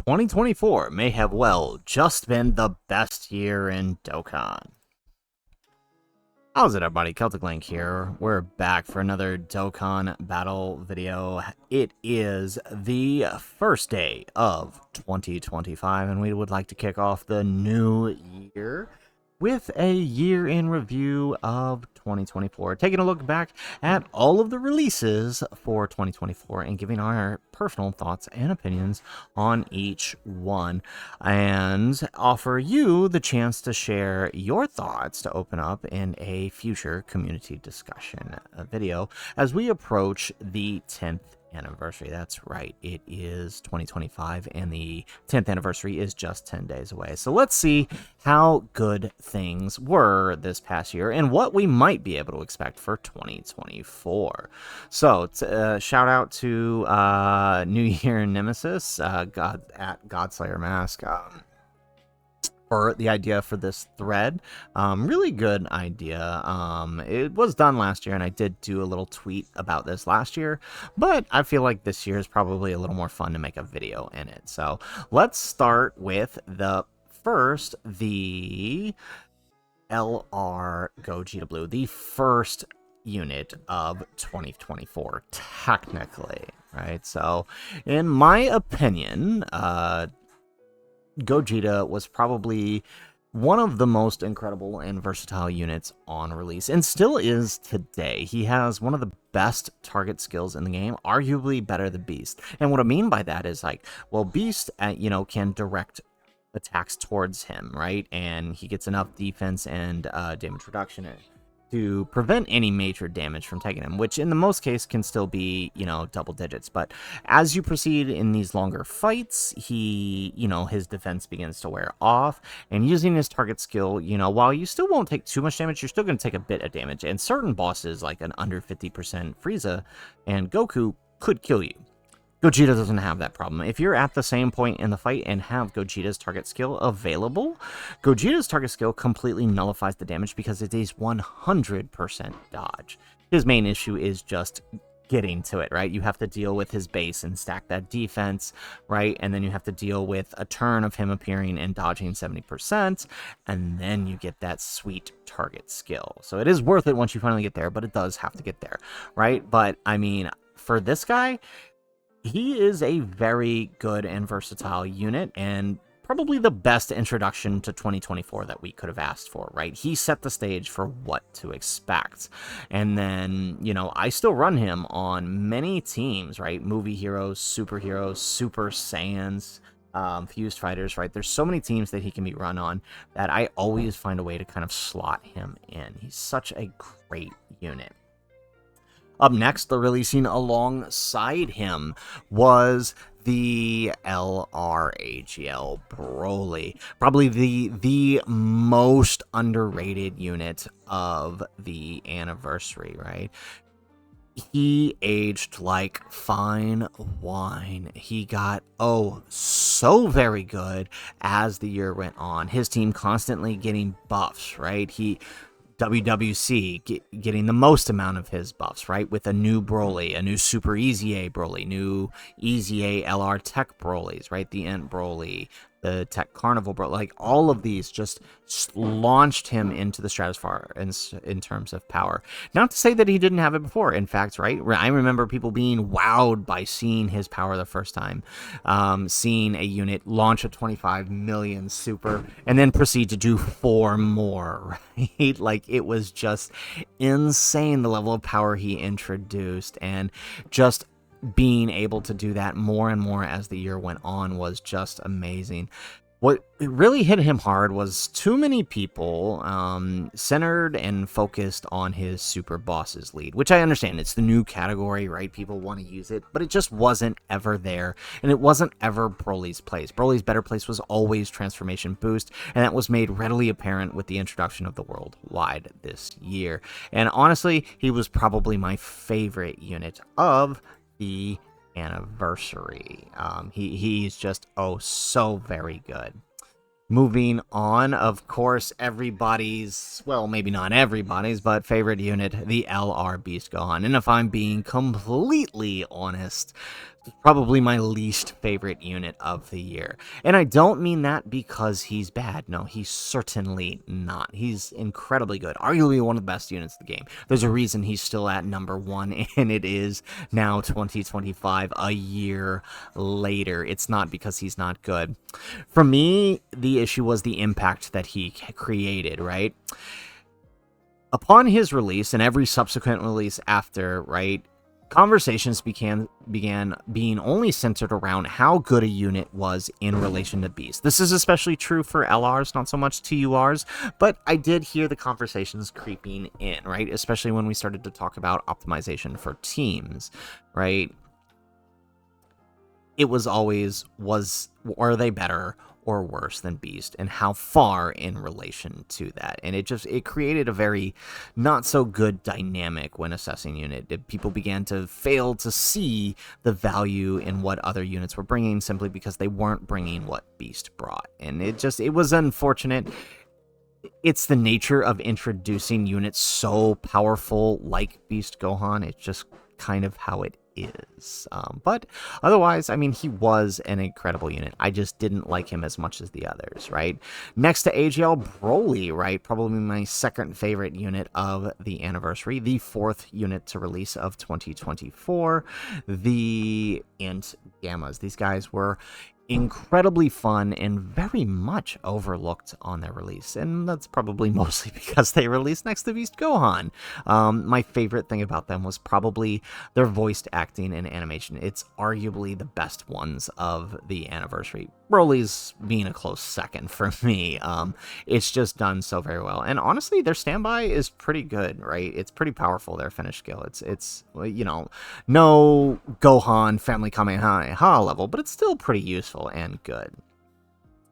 2024 may have well just been the best year in Dokkan. How's it, everybody? Celtic Link here. We're back for another Dokkan battle video. It is the first day of 2025, and we would like to kick off the new year with a year in review of 2024, taking a look back at all of the releases for 2024 and giving our personal thoughts and opinions on each one, and offer you the chance to share your thoughts to open up in a future community discussion video as we approach the 10th anniversary. That's right, it is 2025 and the 10th anniversary is just 10 days away. So let's see how good things were this past year and what we might be able to expect for 2024. So shout out to New Year Nemesis, God at Godslayer Mask, for the idea for this thread. Really good idea. It was done last year, and I did do a little tweet about this last year, but I feel like this year is probably a little more fun to make a video in it. So let's start with the LR Gogeta Blue, the first unit of 2024, technically, right? So in my opinion, Gogeta was probably one of the most incredible and versatile units on release, and still is today. He has one of the best target skills in the game, arguably better than Beast. And what I mean by that is, like, well, Beast, can direct attacks towards him, right? And he gets enough defense and damage reduction to prevent any major damage from taking him, which in the most case can still be, double digits. But as you proceed in these longer fights, he, his defense begins to wear off, and using his target skill, while you still won't take too much damage, you're still going to take a bit of damage. And certain bosses, like an under 50% Frieza and Goku, could kill you. Gogeta doesn't have that problem. If you're at the same point in the fight and have Gogeta's target skill available, Gogeta's target skill completely nullifies the damage because it is 100% dodge. His main issue is just getting to it, right? You have to deal with his base and stack that defense, right? And then you have to deal with a turn of him appearing and dodging 70%, and then you get that sweet target skill. So it is worth it once you finally get there, but it does have to get there, right? But, I mean, for this guy, he is a very good and versatile unit, and probably the best introduction to 2024 that we could have asked for, right? He set the stage for what to expect. And then, I still run him on many teams, right? Movie heroes, superheroes, Super Saiyans, Fused Fighters, right? There's so many teams that he can be run on that I always find a way to kind of slot him in. He's such a great unit. Up next, the releasing alongside him was the LRAGL Broly, probably the most underrated unit of the anniversary, right? He aged like fine wine. He got, so very good as the year went on. His team constantly getting buffs, right? WWC getting the most amount of his buffs, right? With a new Broly, a new Super Easy A Broly, new Easy A LR Tech Brolys, right? The Ent Broly, the Tech Carnival Broly, like all of these just launched him into the stratosphere in terms of power. Not to say that he didn't have it before. In fact, right? I remember people being wowed by seeing his power the first time, seeing a unit launch a 25 million super and then proceed to do 4 more, right? Like, it was just insane, the level of power he introduced, and just being able to do that more and more as the year went on was just amazing. What really hit him hard was too many people centered and focused on his super bosses lead, which I understand. It's the new category, right? People want to use it, but it just wasn't ever there, and it wasn't ever Broly's place. Broly's better place was always transformation boost, and that was made readily apparent with the introduction of the worldwide this year. And honestly, he was probably my favorite unit of the anniversary. He's just so very good. Moving on, of course, everybody's, well, maybe not everybody's, but favorite unit, the LR Beast Gohan. And if I'm being completely honest, Probably my least favorite unit of the year. And I don't mean that because he's bad. No, he's certainly not. He's incredibly good. Arguably one of the best units of the game. There's a reason he's still at number 1, and it is now 2025, a year later. It's not because he's not good. For me, the issue was the impact that he created, right? Upon his release and every subsequent release after, right, conversations began being only centered around how good a unit was in relation to Beast. This is especially true for LRs, not so much TURs, but I did hear the conversations creeping in, right? Especially when we started to talk about optimization for teams, right? It was always, are they better or worse than Beast, and how far in relation to that? And it created a very not so good dynamic when assessing unit. People began to fail to see the value in what other units were bringing simply because they weren't bringing what Beast brought, and it was unfortunate. It's the nature of introducing units so powerful like Beast Gohan. It's just kind of how it is. But otherwise, I mean, he was an incredible unit. I just didn't like him as much as the others, right? Next to AGL, Broly, right? Probably my second favorite unit of the anniversary, the 4th unit to release of 2024, the Int Gammas. These guys were incredibly fun and very much overlooked on their release, and that's probably mostly because they released next to Beast Gohan. My favorite thing about them was probably their voiced acting and animation. It's arguably the best ones of the anniversary. Broly's being a close second for me. It's just done so very well, and honestly, their standby is pretty good, right? It's pretty powerful, their finish skill. It's you know, no Gohan Family Kamehameha level, but it's still pretty useful and good.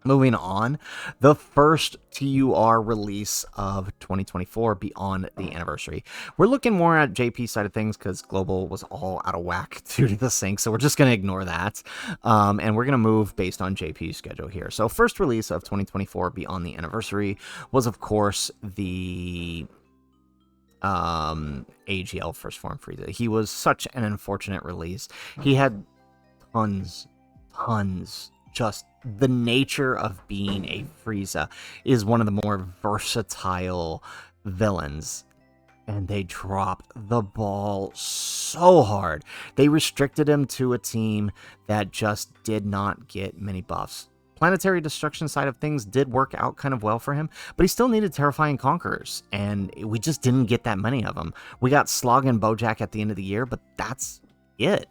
Moving on, the first TUR release of 2024 beyond the anniversary. We're looking more at JP side of things because Global was all out of whack due to the sync, so we're just going to ignore that. And we're going to move based on JP's schedule here. So first release of 2024 beyond the anniversary was, of course, the AGL First Form Frieza. He was such an unfortunate release. He had tons, just the nature of being a Frieza is one of the more versatile villains, and they dropped the ball so hard. They restricted him to a team that just did not get many buffs. Planetary destruction side of things did work out kind of well for him, but he still needed Terrifying Conquerors, and we just didn't get that many of them. We got Slog and Bojack at the end of the year, but that's it.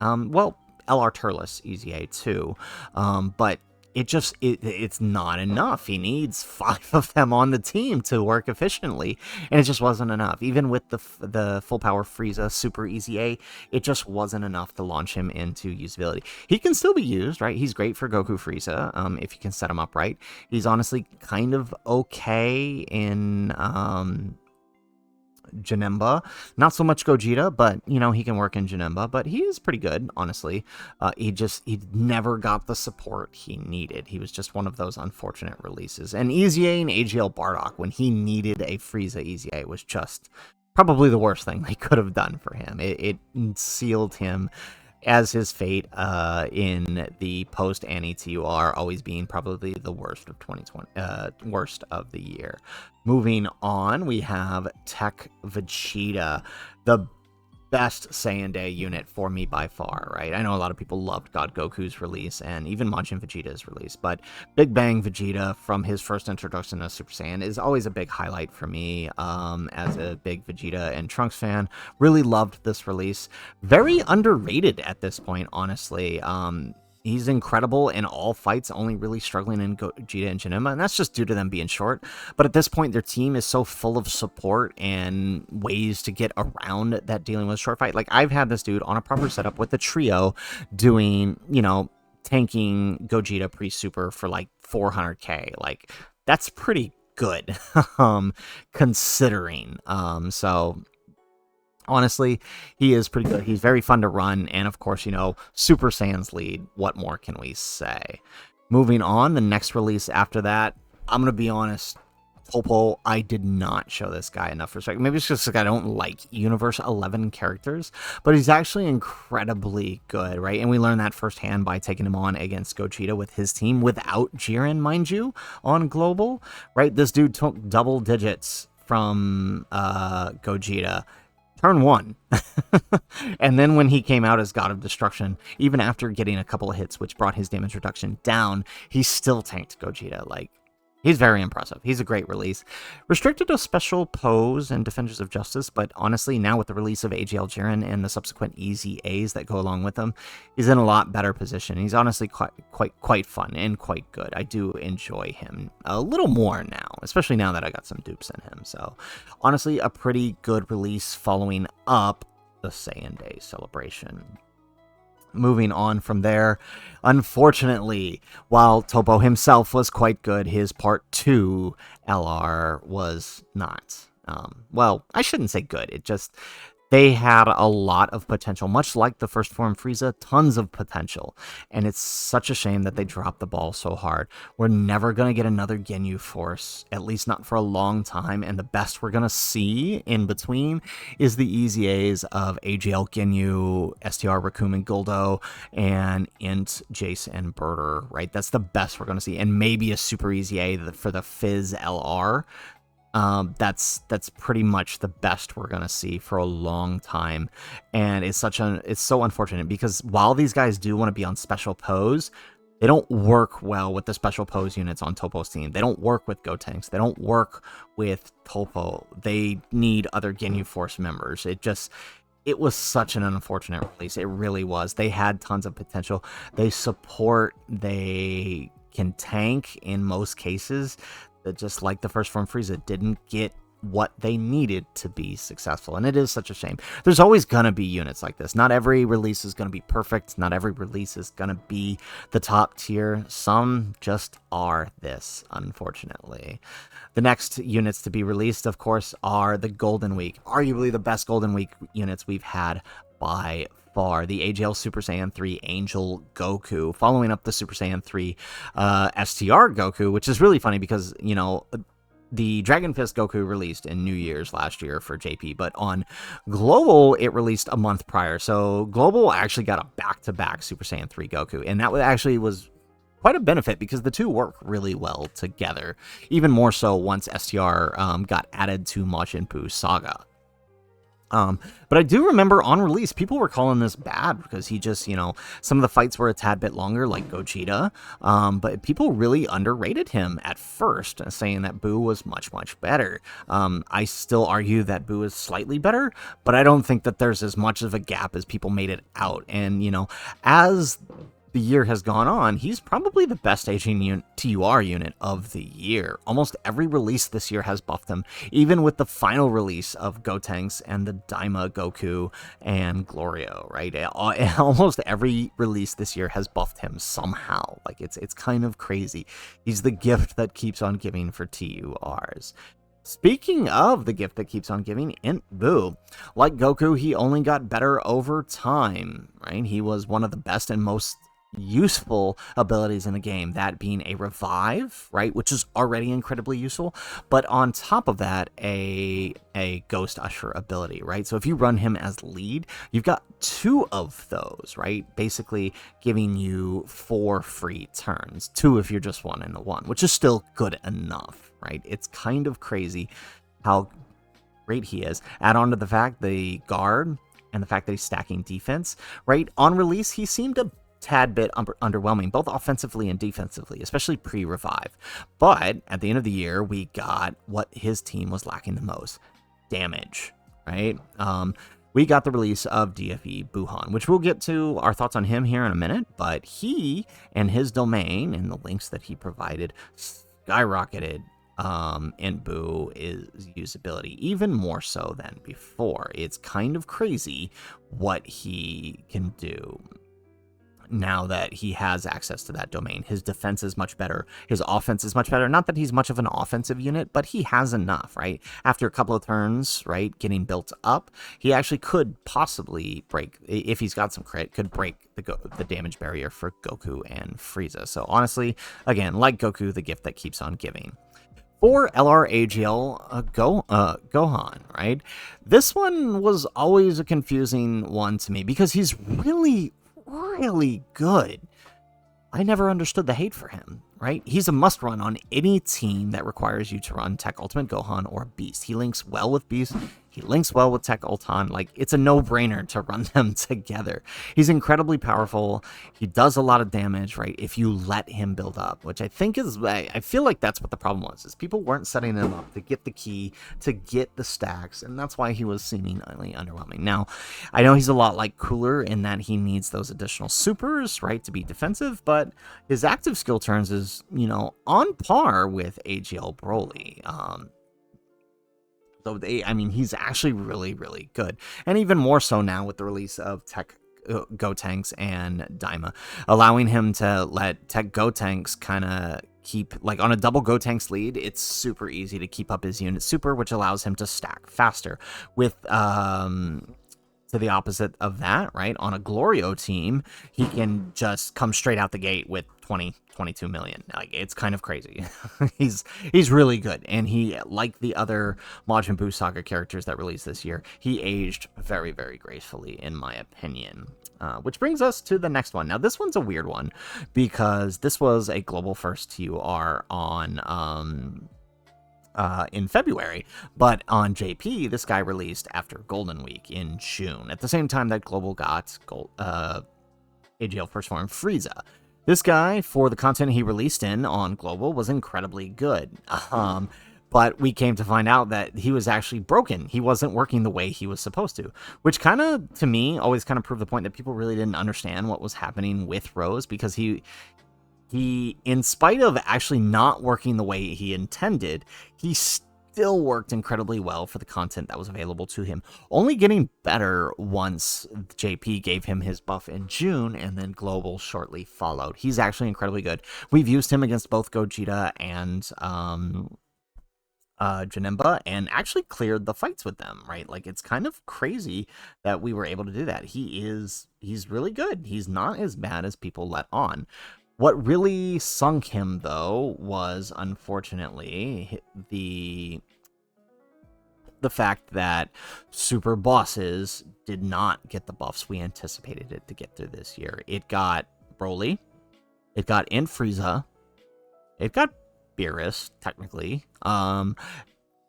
Well, LR Turles, Easy A too, but it's not enough. He needs 5 of them on the team to work efficiently, and it just wasn't enough. Even with the full power Frieza Super Easy A, it just wasn't enough to launch him into usability. He can still be used, right? He's great for Goku Frieza, if you can set him up right. He's honestly kind of okay in Janemba. Not so much Gogeta, but, you know, he can work in Janemba, but he is pretty good, honestly. He never got the support he needed. He was just one of those unfortunate releases. And Easy A and AGL Bardock, when he needed a Frieza Easy A, was just probably the worst thing they could have done for him. It sealed him as his fate in the post-Annie TUR, always being probably the worst of 2020, worst of the year. Moving on, we have Tech Vegeta, the best Saiyan Day unit for me by far, right? I know a lot of people loved God Goku's release and even Majin Vegeta's release, but Big Bang Vegeta from his first introduction to Super Saiyan is always a big highlight for me as a big Vegeta and Trunks fan. Really loved this release. Very underrated at this point, honestly. He's incredible in all fights, only really struggling in Gogeta and Janemba, and that's just due to them being short. But at this point, their team is so full of support and ways to get around that dealing with a short fight. Like, I've had this dude on a proper setup with the trio doing, you know, tanking Gogeta pre-super for like 400k. Like, that's pretty good, considering. So honestly, he is pretty good. He's very fun to run, and of course, you know, Super Saiyan's lead. What more can we say? Moving on, the next release after that, I'm going to be honest, Topo, I did not show this guy enough respect. Maybe it's just like I don't like Universe 11 characters, but he's actually incredibly good, right? And we learned that firsthand by taking him on against Gogeta with his team without Jiren, mind you, on Global, right? This dude took double digits from Gogeta turn 1. And then when he came out as God of Destruction, even after getting a couple of hits which brought his damage reduction down, he still tanked Gogeta. Like, he's very impressive. He's a great release. Restricted to special pose and Defenders of Justice, but honestly, now with the release of AGL Jiren and the subsequent easy A's that go along with him, he's in a lot better position. He's honestly quite fun and quite good. I do enjoy him a little more now, especially now that I got some dupes in him. So honestly, a pretty good release following up the Saiyan Day celebration. Moving on from there, unfortunately, while Topo himself was quite good, his Part 2 LR was not. Well, I shouldn't say good. It just, they had a lot of potential, much like the first form Frieza, tons of potential. And it's such a shame that they dropped the ball so hard. We're never going to get another Ginyu Force, at least not for a long time. And the best we're going to see in between is the easy A's of AGL Ginyu, STR Raccoon and Guldo, and Int, Jace, and Birder, right? That's the best we're going to see. And maybe a super easy A for the Fizz LR. That's pretty much the best we're gonna see for a long time, and it's so unfortunate because while these guys do want to be on special pose, they don't work well with the special pose units on Topo's team. They don't work with Gotenks. They don't work with Topo. They need other Ginyu Force members. It was such an unfortunate release. It really was. They had tons of potential. They can tank in most cases. That just like the first form Frieza didn't get what they needed to be successful. And it is such a shame. There's always going to be units like this. Not every release is going to be perfect. Not every release is going to be the top tier. Some just are this, unfortunately. The next units to be released, of course, are the Golden Week. Arguably the best Golden Week units we've had by far. The AGL Super Saiyan 3 Angel Goku, following up the Super Saiyan 3 STR Goku, which is really funny because, you know, the Dragon Fist Goku released in New Year's last year for JP, but on Global, it released a month prior. So Global actually got a back-to-back Super Saiyan 3 Goku, and that actually was quite a benefit because the two work really well together, even more so once STR got added to Majin Buu Saga. But I do remember on release, people were calling this bad because he just, you know, some of the fights were a tad bit longer, like Gogeta, but people really underrated him at first, saying that Buu was much, much better. I still argue that Buu is slightly better, but I don't think that there's as much of a gap as people made it out. And, you know, as the year has gone on, he's probably the best aging TUR unit of the year. Almost every release this year has buffed him, even with the final release of Gotenks and the Daima Goku and Glorio, right? Almost every release this year has buffed him somehow. Like, it's kind of crazy. He's the gift that keeps on giving for TURs. Speaking of the gift that keeps on giving, Int Buu. Like Goku, he only got better over time, right? He was one of the best and most useful abilities in the game, that being a revive, right, which is already incredibly useful, but on top of that, a Ghost Usher ability, right? So if you run him as lead, you've got 2 of those, right, basically giving you 4 free turns, 2 if you're just 1 in the 1, which is still good enough, right? It's kind of crazy how great he is. Add on to the fact the guard and the fact that he's stacking defense, right? On release, he seemed a tad bit underwhelming, both offensively and defensively, especially pre-revive. But at the end of the year, we got what his team was lacking the most: damage, right? We got the release of DFE Buhan, which we'll get to our thoughts on him here in a minute, but he and his domain and the links that he provided skyrocketed Int Buu's usability, even more so than before. It's kind of crazy what he can do now that he has access to that domain. His defense is much better. His offense is much better. Not that he's much of an offensive unit, but he has enough, right? After a couple of turns, right, getting built up, he actually could possibly break, if he's got some crit, could break the damage barrier for Goku and Frieza. So honestly, again, like Goku, the gift that keeps on giving. For LRAGL Gohan, right? This one was always a confusing one to me because he's really, really good. I never understood the hate for him, right? He's a must-run on any team that requires you to run Tech Ultimate Gohan or Beast. He links well with Beast. He links well with Tech Ultan. Like, it's a no-brainer to run them together. He's incredibly powerful. He does a lot of damage, right, if you let him build up, which I think is, I feel like that's what the problem was, is people weren't setting him up to get the key, to get the stacks, and that's why he was seemingly underwhelming. Now, I know he's a lot like Cooler in that he needs those additional supers, right, to be defensive, but his active skill turns is, you know, on par with AGL Broly. So he's actually really, really good. And even more so now with the release of Tech Gotenks and Daima, allowing him to let Tech Gotenks kind of keep, like, on a double Gotenks lead, it's super easy to keep up his unit super, which allows him to stack faster. With, to the opposite of that, right, on a Glorio team, he can just come straight out the gate with 22 million. Like, it's kind of crazy. he's really good, and he, like the other Majin Buu Saga characters that released this year, he aged very, very gracefully, in my opinion. Which brings us to the next one. Now, this one's a weird one because this was a global first TUR on in February, but on JP, this guy released after Golden Week in June, at the same time that Global got AGL First Form Frieza. This guy, for the content he released in on Global, was incredibly good. But we came to find out that he was actually broken. He wasn't working the way he was supposed to, which kind of, to me, always kind of proved the point that people really didn't understand what was happening with Rose, because he, in spite of actually not working the way he intended, he still worked incredibly well for the content that was available to him, only getting better once JP gave him his buff in June, and then Global shortly followed. He's actually incredibly good. We've used him against both Gogeta and Janemba, and actually cleared the fights with them, right? Like, it's kind of crazy that we were able to do that. He's really good. He's not as bad as people let on. What really sunk him, though, was, unfortunately, the fact that Super Bosses did not get the buffs we anticipated it to get through this year. It got Broly, it got Frieza, it got Beerus, technically, and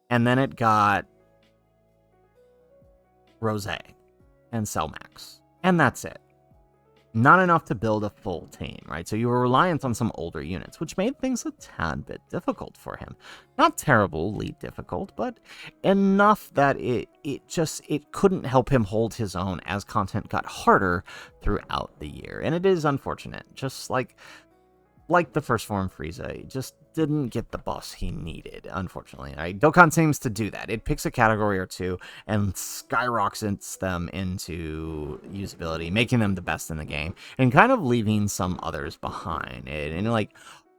then it got Rose and Cell Max, and that's it. Not enough to build a full team, right? So you were reliant on some older units, which made things a tad bit difficult for him. Not terribly difficult, but enough that it couldn't help him hold his own as content got harder throughout the year. And it is unfortunate, just like the first form Frieza, he just didn't get the buffs he needed, unfortunately. Right? Dokkan seems to do that. It picks a category or two and skyrockets them into usability, making them the best in the game, and kind of leaving some others behind. And like,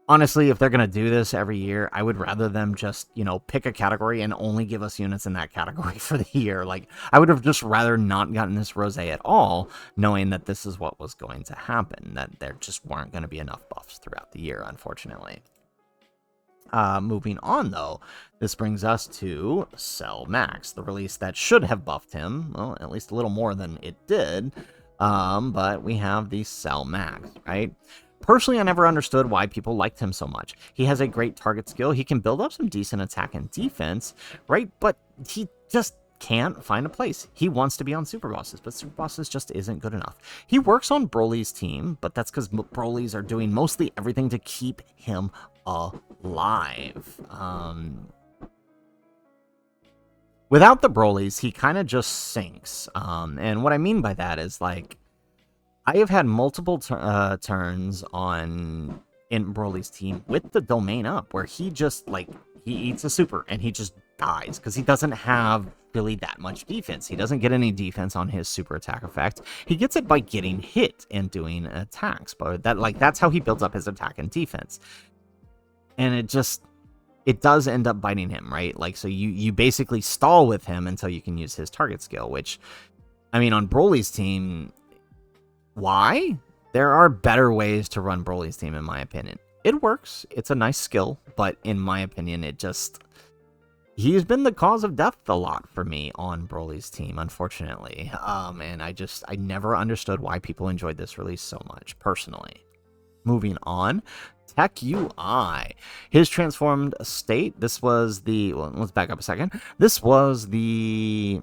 honestly, if they're going to do this every year, I would rather them just, you know, pick a category and only give us units in that category for the year. Like, I would have just rather not gotten this Rose at all, knowing that this is what was going to happen, that there just weren't going to be enough buffs throughout the year, unfortunately. Moving on, though, this brings us to Cell Max, the release that should have buffed him, well, at least a little more than it did, but we have the Cell Max, right? Personally, I never understood why people liked him so much. He has a great target skill, he can build up some decent attack and defense, right? But he just can't find a place. He wants to be on Super Bosses, but Super Bosses just isn't good enough. He works on Broly's team, but that's because Broly's are doing mostly everything to keep him alive. Without the Brolys, he kind of just sinks. And what I mean by that is, like, I have had multiple turns in Broly's team with the domain up where he just, like, he eats a super and he just dies because he doesn't have really that much defense. He doesn't get any defense on his super attack effect. He gets it by getting hit and doing attacks, but that's how he builds up his attack and defense. And it does end up biting him, right? Like, so you basically stall with him until you can use his target skill, which, I mean, on Broly's team, why? There are better ways to run Broly's team, in my opinion. it works. It's a nice skill, but in my opinion, he's been the cause of death a lot for me on Broly's team, unfortunately. And I never understood why people enjoyed this release so much, personally. Moving on, Tech UI. His transformed state, this was well, let's back up a second. This was the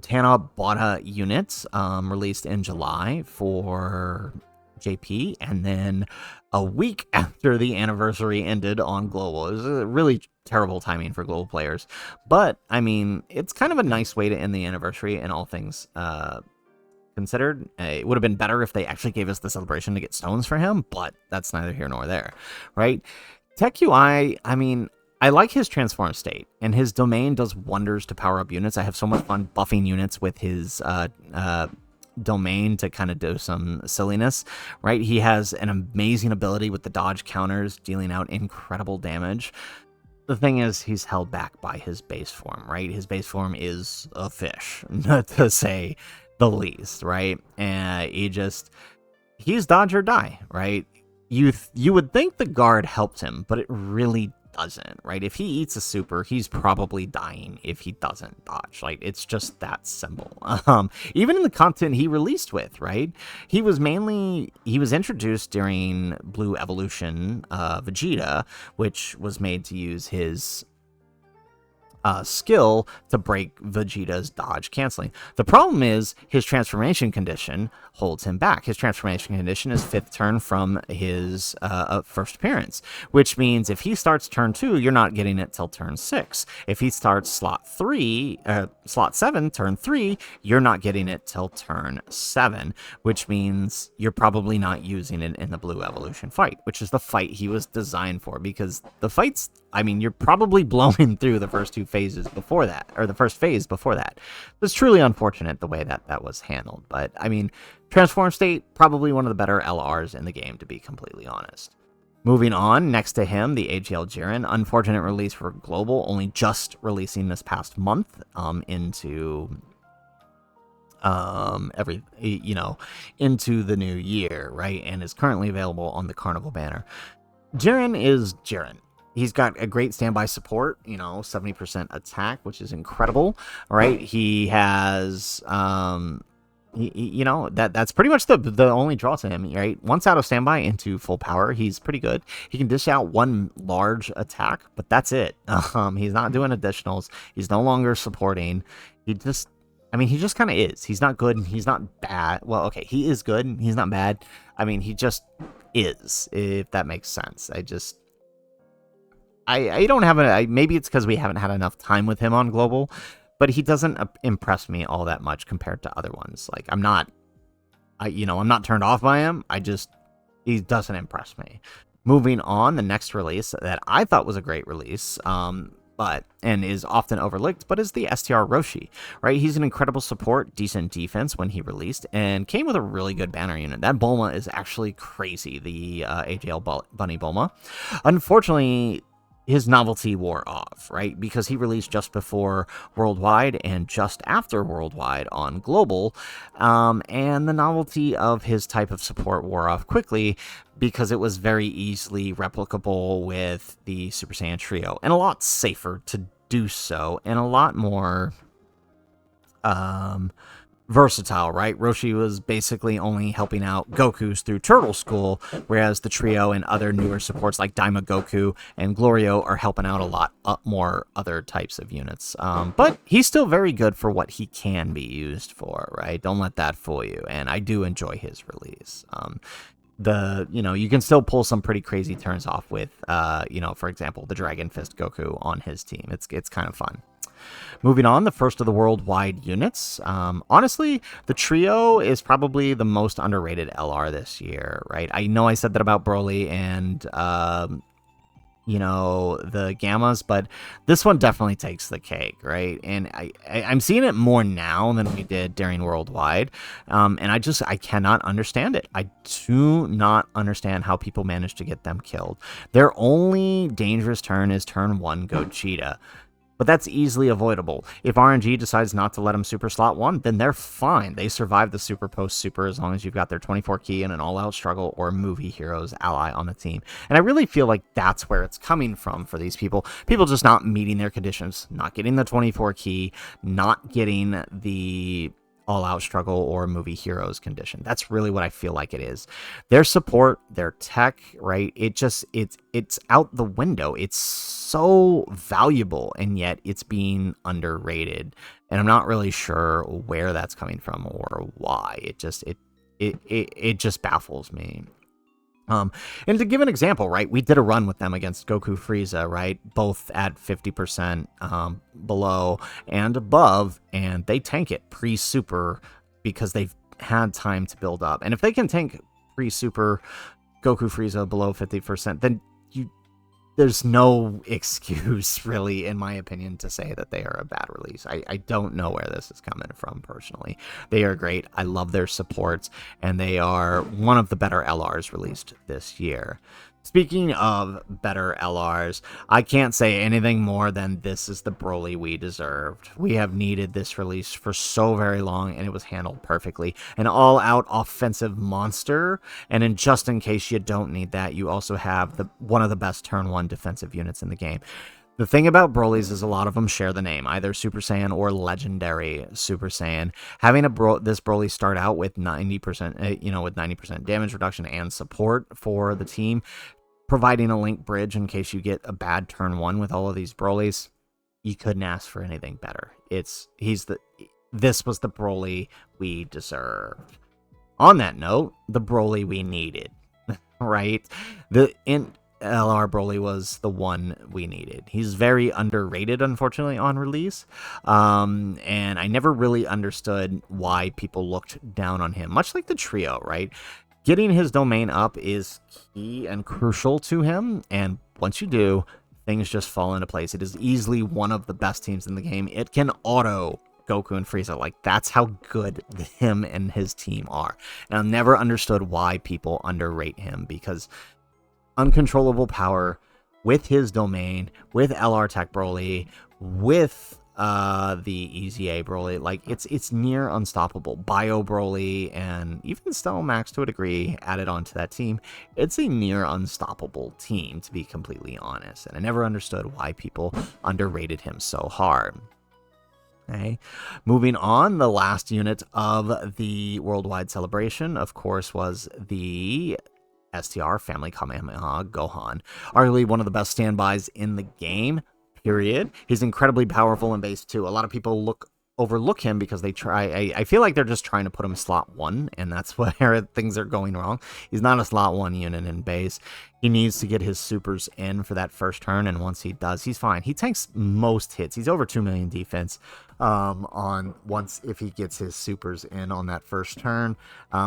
Tana Bata units released in July for JP, and then a week after the anniversary ended on Global. It was a really terrible timing for Global players, but I mean, it's kind of a nice way to end the anniversary in all things considered. It would have been better if they actually gave us the celebration to get stones for him, but that's neither here nor there, right? Tech UI, I mean, I like his transform state, and his domain does wonders to power up units. I have so much fun buffing units with his domain to kind of do some silliness, right? He has an amazing ability with the dodge counters, dealing out incredible damage. The thing is, he's held back by his base form, right? His base form is a fish, to say the least, right? And he's dodge or die, right? You would think the guard helped him, but it really doesn't, right? If he eats a super, he's probably dying if he doesn't dodge. Like, it's just that simple. Even in the content he released with, right? He was introduced during Blue Evolution Vegeta, which was made to use his skill to break Vegeta's dodge canceling. The problem is his transformation condition holds him back. His transformation condition is 5th turn from his first appearance, which means if he starts turn 2, you're not getting it till turn 6. If he starts slot 7, turn 3, you're not getting it till turn 7, which means you're probably not using it in the Blue Evolution fight, which is the fight he was designed for, because the fights, I mean, you're probably blowing through the first 2 phases before that, or the first phase before that. It's truly unfortunate the way that was handled, but I mean, Transform State, probably one of the better LRs in the game, to be completely honest. Moving on, next to him, the AGL Jiren, unfortunate release for Global, only just releasing this past month into the new year, right? And is currently available on the Carnival banner. Jiren is Jiren. He's got a great standby support, 70% attack, which is incredible, right? He has, that's pretty much the only draw to him, right? Once out of standby into full power, he's pretty good. He can dish out 1 large attack, but that's it. He's not doing additionals. He's no longer supporting. He just kind of is. He's not good and he's not bad. Well, okay, he is good and he's not bad. I mean, he just is, if that makes sense. I don't have maybe it's because we haven't had enough time with him on Global, but he doesn't impress me all that much compared to other ones. Like, I'm not turned off by him. He doesn't impress me. Moving on, the next release that I thought was a great release, and is often overlooked, but is the STR Roshi, right? He's an incredible support, decent defense when he released, and came with a really good banner unit. That Bulma is actually crazy, the AGL Bunny Bulma. Unfortunately, his novelty wore off, right? Because he released just before Worldwide and just after Worldwide on Global, and the novelty of his type of support wore off quickly because it was very easily replicable with the Super Saiyan Trio, and a lot safer to do so, and a lot more versatile, right? Roshi was basically only helping out Gokus through Turtle School, whereas the trio and other newer supports like Daima Goku and Glorio are helping out a lot more other types of units. But he's still very good for what he can be used for, right? Don't let that fool you. And I do enjoy his release. You can still pull some pretty crazy turns off with, for example, the Dragon Fist Goku on his team. It's kind of fun. Moving on, the first of the worldwide units. Honestly, the trio is probably the most underrated LR this year, right? I know I said that about Broly and, the Gammas, but this one definitely takes the cake, right? And I'm seeing it more now than we did during Worldwide, and I cannot understand it. I do not understand how people manage to get them killed. Their only dangerous turn is turn 1 Gogeta. But that's easily avoidable. If RNG decides not to let them super slot 1, then they're fine. They survive the super post super as long as you've got their 24 key and an all-out struggle or movie heroes ally on the team. And I really feel like that's where it's coming from for these people. People just not meeting their conditions, not getting the 24 key, not getting the all-out struggle or movie heroes condition. That's really what I feel like it is. Their support, their tech, right? It's out the window. It's so valuable, and yet it's being underrated. And I'm not really sure where that's coming from or why. It just baffles me. And to give an example, right, we did a run with them against Goku Frieza, right, both at 50% below and above, and they tank it pre-super because they've had time to build up. And if they can tank pre-super Goku Frieza below 50%, then there's no excuse, really, in my opinion, to say that they are a bad release. I don't know where this is coming from, personally. They are great. I love their supports, and they are one of the better LRs released this year. Speaking of better LRs, I can't say anything more than this is the Broly we deserved. We have needed this release for so very long, and it was handled perfectly. An all-out offensive monster, and just in case you don't need that, you also have one of the best turn 1 defensive units in the game. The thing about Broly's is a lot of them share the name, either Super Saiyan or Legendary Super Saiyan. Having this Broly start out with 90%, with 90% damage reduction and support for the team, providing a link bridge in case you get a bad turn 1 with all of these Brolys, you couldn't ask for anything better. This was the Broly we deserved. On that note, the Broly we needed, right? The LR Broly was the one we needed. He's very underrated, unfortunately, on release. And I never really understood why people looked down on him, much like the trio, right? Getting his domain up is key and crucial to him, and once you do, things just fall into place. It is easily one of the best teams in the game. It can auto Goku and Frieza. Like, that's how good him and his team are. And I've never understood why people underrate him, because uncontrollable power with his domain, with LR Tech Broly, with the Easy A Broly, like it's near unstoppable. Bio Broly and even Stella Max to a degree added onto that team. It's a near unstoppable team, to be completely honest. And I never understood why people underrated him so hard. Okay. Moving on, the last unit of the worldwide celebration, of course, was the STR Family Kamehameha Gohan. Arguably one of the best standbys in the game. Period. He's incredibly powerful in base 2. A lot of people overlook him because they try. I feel like they're just trying to put him slot 1, and that's where things are going wrong. He's not a slot 1 unit in base. He needs to get his supers in for that first turn, and once he does, he's fine. He tanks most hits. He's over 2 million defense if he gets his supers in on that first turn,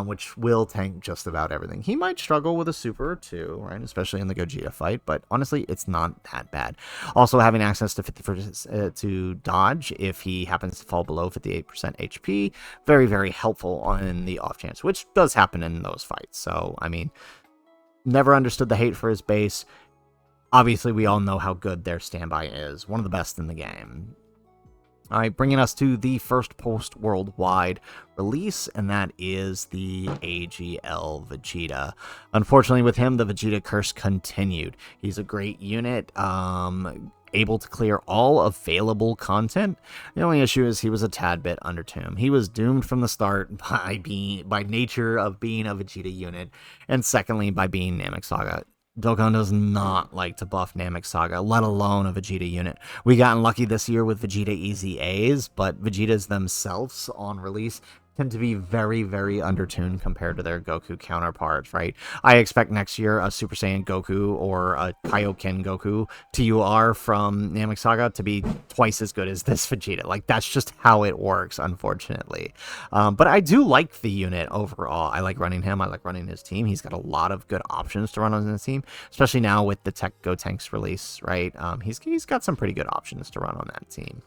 which will tank just about everything. He might struggle with a super or two, right? Especially in the Gogeta fight, but honestly, it's not that bad. Also, having access to 50% to dodge if he happens to fall below 58% HP, very, very helpful in the off chance, which does happen in those fights. So, I mean, never understood the hate for his base. Obviously, we all know how good their standby is. One of the best in the game. All right, bringing us to the first post-worldwide release, and that is the AGL Vegeta. Unfortunately, with him, the Vegeta curse continued. He's a great unit, able to clear all available content. The only issue is he was a tad bit undertuned. He was doomed from the start by nature of being a Vegeta unit, and secondly, by being Namek Saga. Dokkan does not like to buff Namek Saga, let alone a Vegeta unit. We gotten lucky this year with Vegeta Easy A's, but Vegetas themselves on release tend to be very, very undertuned compared to their Goku counterparts, right? I expect next year a Super Saiyan Goku or a Kaioken Goku TUR from Namek Saga to be twice as good as this Vegeta. Like, that's just how it works, unfortunately. But I do like the unit overall. I like running him. I like running his team. He's got a lot of good options to run on his team, especially now with the Tech Go Tanks release, right? He's got some pretty good options to run on that team.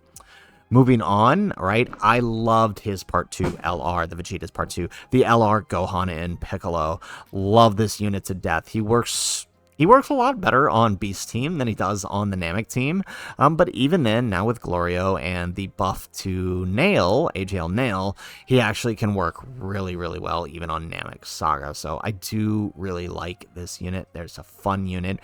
Moving on, right, I loved his Part 2 LR, the Vegeta's Part 2, the LR Gohan and Piccolo. Love this unit to death. He works He works a lot better on Beast team than he does on the Namek team. But even then, now with Glorio and the buff to Nail, AGL Nail, he actually can work really, really well even on Namek Saga. So I do really like this unit. There's a fun unit.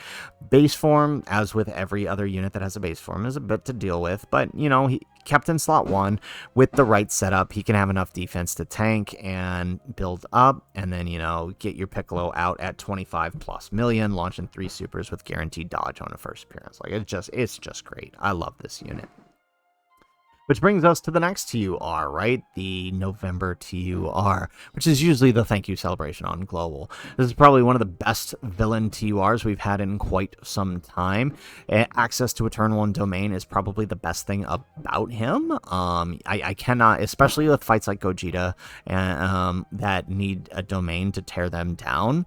Base form, as with every other unit that has a base form, is a bit to deal with. But, you know, he kept in slot 1 with the right setup, he can have enough defense to tank and build up, and then, you know, get your Piccolo out at 25 plus million, launching 3 supers with guaranteed dodge on a first appearance. Like, it's just great. I love this unit. Which brings us to the next TUR, right? The November TUR, which is usually the thank you celebration on Global. This is probably one of the best villain TURs we've had in quite some time. Access to a turn 1 domain is probably the best thing about him. I cannot, especially with fights like Gogeta that need a domain to tear them down.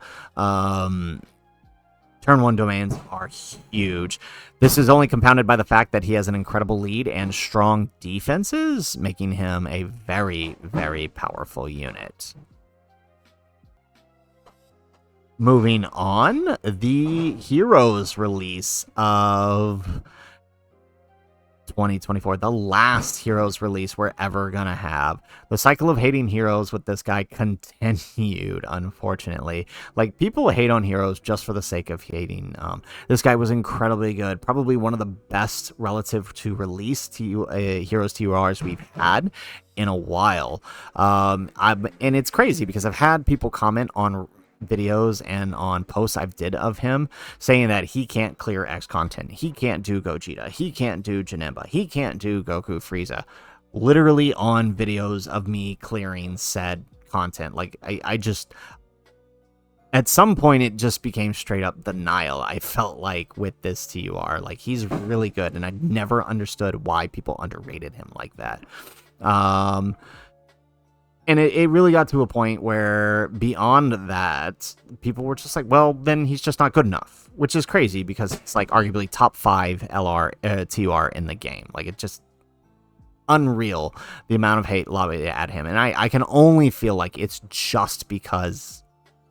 Turn 1 domains are huge. This is only compounded by the fact that he has an incredible lead and strong defenses, making him a very, very powerful unit. Moving on, the Heroes release of 2024, the last Heroes release we're ever gonna have. The cycle of hating Heroes with this guy continued, unfortunately. Like, people hate on Heroes just for the sake of hating. This guy was incredibly good, probably one of the best relative to release Heroes TURs we've had in a while. And it's crazy because I've had people comment on videos and on posts I've did of him saying that he can't clear X content, he can't do Gogeta, he can't do Janemba, he can't do Goku Frieza, literally on videos of me clearing said content. Like, I just, at some point it just became straight up denial, I felt like, with this TUR. Like, he's really good, and I never understood why people underrated him like that. And it really got to a point where, beyond that, people were just like, well, then he's just not good enough. Which is crazy, because it's, like, arguably top 5 TUR in the game. Like, it's just unreal, the amount of hate lobbied at him. And I can only feel like it's just because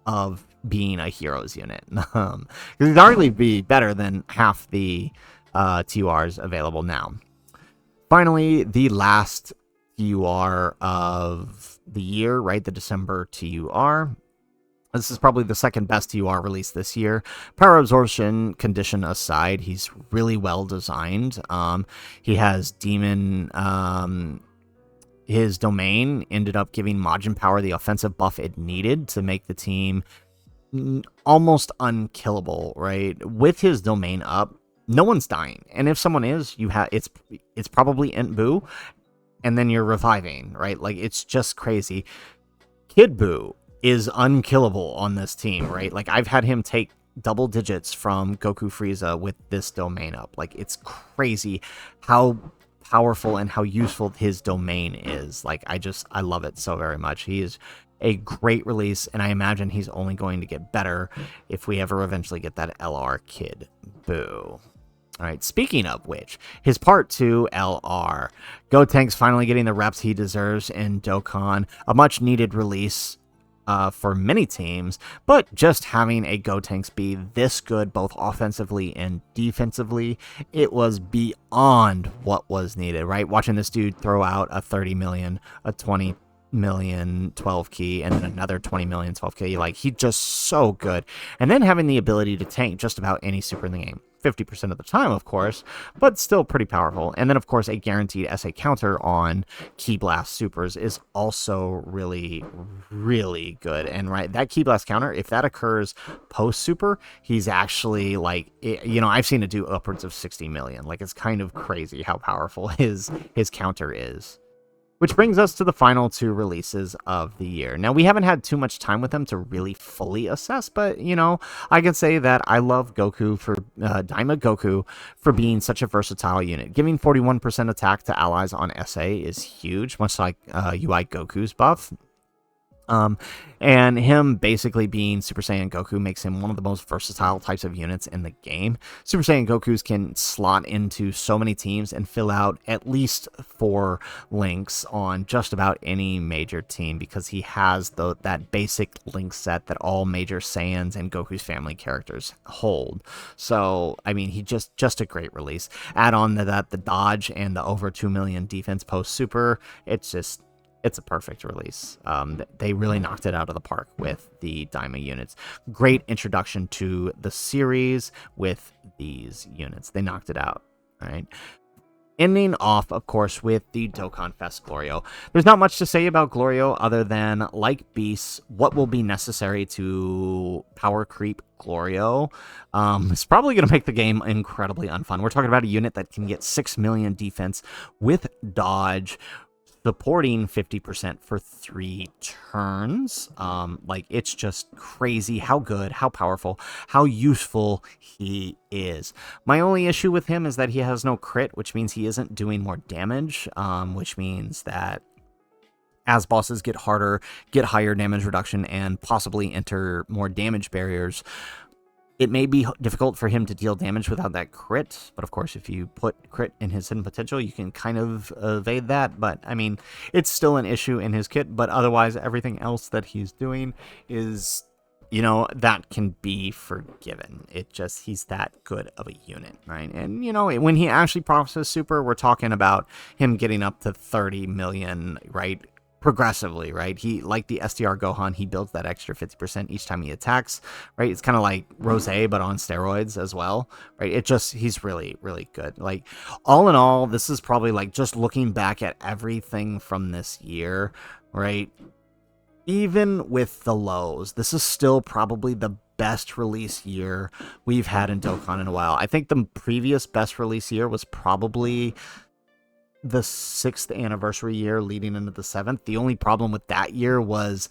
of being a Heroes unit. Because he'd arguably be better than half the TURs available now. Finally, the last TUR of the year, right? The December TUR. This is probably the second best TUR released this year. Power absorption condition aside, he's really well designed. He has Demon. His domain ended up giving Majin Power the offensive buff it needed to make the team almost unkillable, right? With his domain up, no one's dying, and if someone is, it's probably Int Boo, and then you're reviving, right? Like, it's just crazy. Kid Buu is unkillable on this team, right? Like, I've had him take double digits from Goku Frieza with this domain up. Like, it's crazy how powerful and how useful his domain is. Like, I love it so very much. He is a great release, and I imagine he's only going to get better if we ever eventually get that LR Kid Buu. All right, speaking of which, his Part 2 LR. Gotenks finally getting the reps he deserves in Dokkan. A much-needed release for many teams, but just having a Gotenks be this good both offensively and defensively, it was beyond what was needed, right? Watching this dude throw out a 30 million, a 20 million 12 key, and then another 20 million 12 key. Like, he's just so good. And then having the ability to tank just about any super in the game. 50% of the time, of course, but still pretty powerful. And then, of course, a guaranteed SA counter on Ki Blast supers is also really, really good. And, right, that Ki Blast counter, if that occurs post-super, he's actually, like, you know, I've seen it do upwards of 60 million. Like, it's kind of crazy how powerful his counter is. Which brings us to the final 2 releases of the year. Now, we haven't had too much time with them to really fully assess, but, you know, I can say that I love Goku for, Daima Goku for being such a versatile unit. Giving 41% attack to allies on SA is huge, much like UI Goku's buff. Um, and him basically being Super Saiyan Goku makes him one of the most versatile types of units in the game. Super Saiyan Gokus can slot into so many teams and fill out at least 4 links on just about any major team because he has that basic link set that all major Saiyans and Goku's family characters hold. So, I mean, he just a great release. Add on to that the dodge and the over 2 million defense post super. It's a perfect release. They really knocked it out of the park with the Daima units. Great introduction to the series with these units. They knocked it out, right? Ending off, of course, with the Dokkan Fest Glorio. There's not much to say about Glorio other than, like Beasts, what will be necessary to power creep Glorio. It's probably going to make the game incredibly unfun. We're talking about a unit that can get 6 million defense with dodge, supporting 50% for 3 turns. Like, it's just crazy how good, how powerful, how useful he is. My only issue with him is that he has no crit, which means he isn't doing more damage, which means that as bosses get harder, get higher damage reduction, and possibly enter more damage barriers, it may be difficult for him to deal damage without that crit, but of course, if you put crit in his hidden potential, you can kind of evade that. But, I mean, it's still an issue in his kit, but otherwise, everything else that he's doing is, you know, that can be forgiven. He's that good of a unit, right? And, you know, when he actually processes super, we're talking about him getting up to 30 million, right? Progressively, right? He, like the STR Gohan, he builds that extra 50% each time he attacks, right? It's kind of like Rose, but on steroids as well, right? He's really, really good. Like, all in all, this is probably, like, just looking back at everything from this year, right? Even with the lows, this is still probably the best release year we've had in Dokkan in a while. I think the previous best release year was probably the 6th anniversary year leading into the 7th. The only problem with that year was,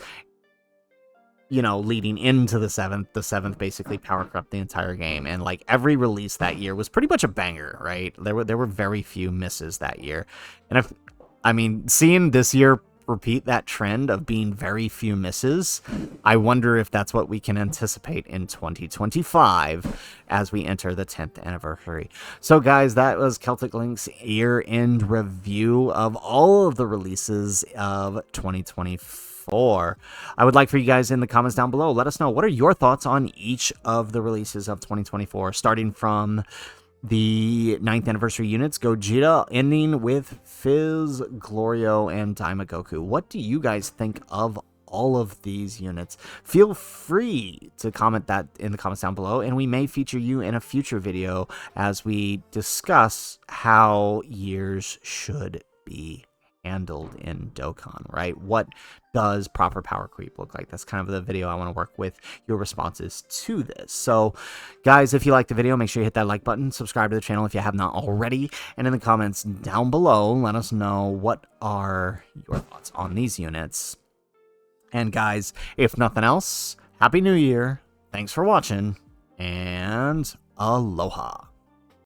you know, leading into the 7th basically power crept the entire game. And like every release that year was pretty much a banger, right? There were very few misses that year. And I mean, seeing this year repeat that trend of being very few misses, I wonder if that's what we can anticipate in 2025 as we enter the 10th anniversary. So guys, that was Celtic Link's year-end review of all of the releases of 2024. I would like for you guys in the comments down below, let us know, what are your thoughts on each of the releases of 2024, starting from the 9th anniversary units, Gogeta, ending with Fizz, Glorio, and Daima Goku. What do you guys think of all of these units? Feel free to comment that in the comments down below, and we may feature you in a future video as we discuss how years should be handled in Dokkan, right? What does proper power creep look like? That's kind of the video I want to work with your responses to this. So guys, if you liked the video, make sure you hit that like button, subscribe to the channel if you have not already, and in the comments down below, let us know what are your thoughts on these units. And guys, if nothing else, Happy New Year, thanks for watching, and aloha.